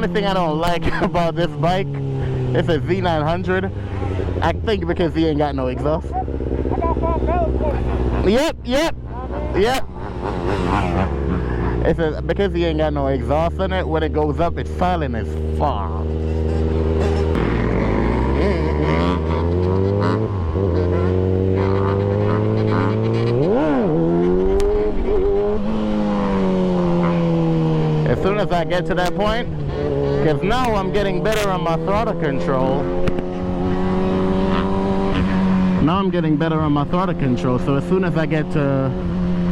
only thing I don't like about this bike is a Z900. I think because he ain't got no exhaust. Yep. It's because he ain't got no exhaust in it. When it goes up, it's silent as fuck. As soon as I get to that point, because now I'm getting better on my throttle control. So as soon as I get to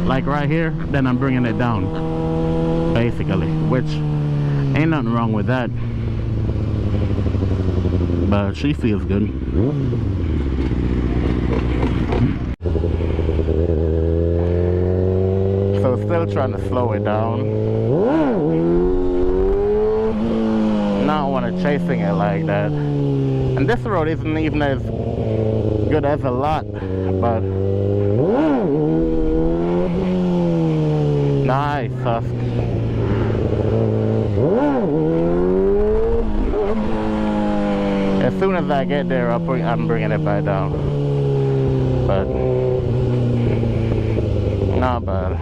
like right here, then I'm bringing it down, basically, which ain't nothing wrong with that. But she feels good. So still trying to slow it down. Not want to chasing it like that. And this road isn't even as good as a lot, but nice, Husk. As soon as I get there, I'm bringing it back down. But not bad.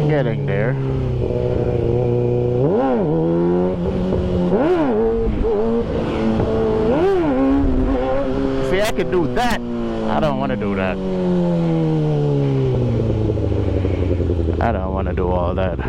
Getting there. See, I could do that. I don't want to do that. I don't want to do all that.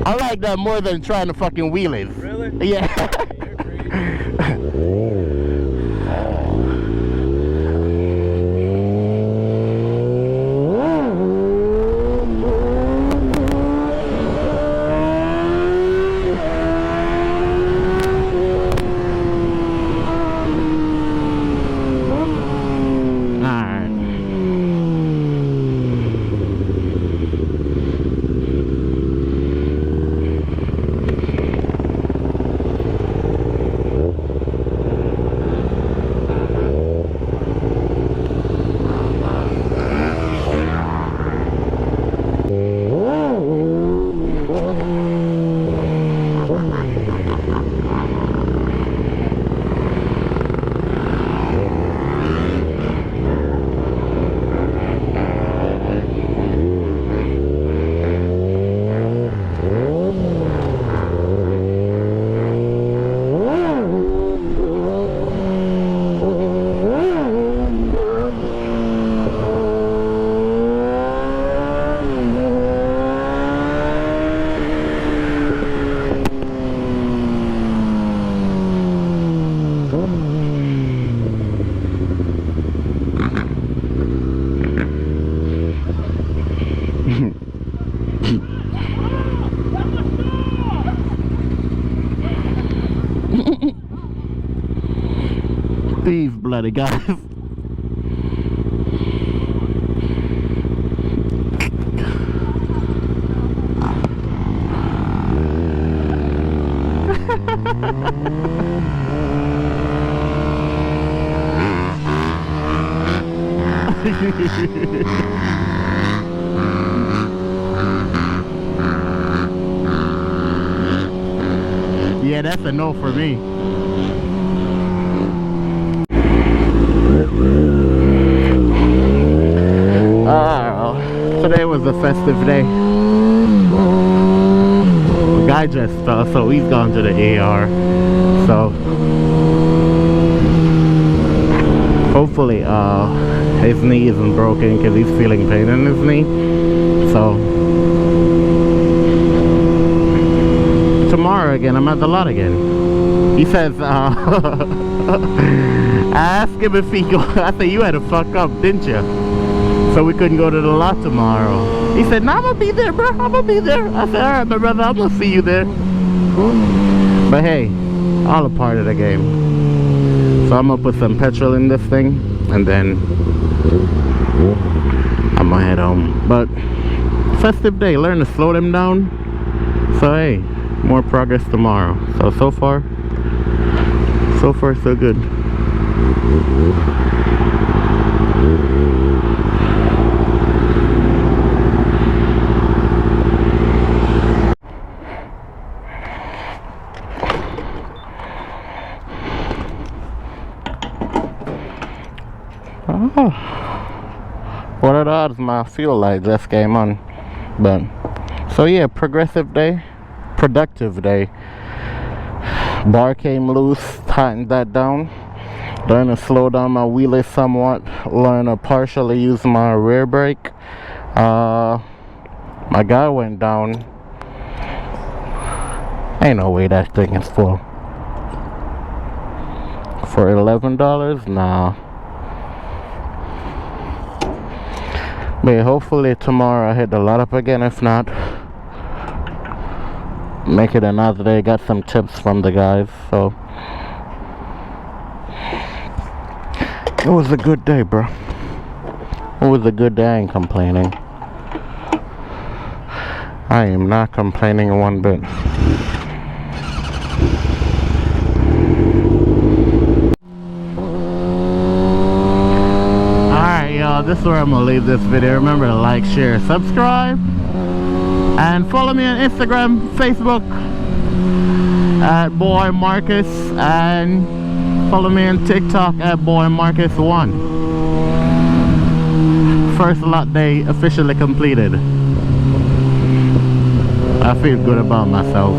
I like that more than trying to fucking wheelies. Really? Yeah. These bloody guys. Yeah, that's a no for me. Today was a festive day. The guy just fell, so he's gone to the AR. So hopefully His knee isn't broken because he's feeling pain in his knee. So tomorrow again, I'm at the lot again. He says, I asked him if he go. I said, you had to fuck up, didn't you? So we couldn't go to the lot tomorrow. He said, no, I'm gonna be there, bro. I'm gonna be there. I said, alright, my brother, I'm gonna see you there. But hey, all a part of the game. So I'm gonna put some petrol in this thing, and then I'm gonna head home. But festive day, learn to slow them down. So hey, more progress tomorrow. So far so good. Oh, what are the odds my fuel light just came on? But so yeah, productive day. Bar came loose, tightened that down. Learn to slow down my wheelies somewhat. Learn to partially use my rear brake. My guy went down. Ain't no way that thing is full. For $11? Nah. But hopefully tomorrow I hit the lot up again. If not, make it another day. Got some tips from the guys, so it was a good day, bro. It was a good day. I ain't complaining. I am not complaining one bit. Alright, y'all, this is where I'm gonna leave this video. Remember to like, share, subscribe, and follow me on Instagram, Facebook at Boy Marcus, and follow me on TikTok at Boy Marcus1. First lot day officially completed. I feel good about myself.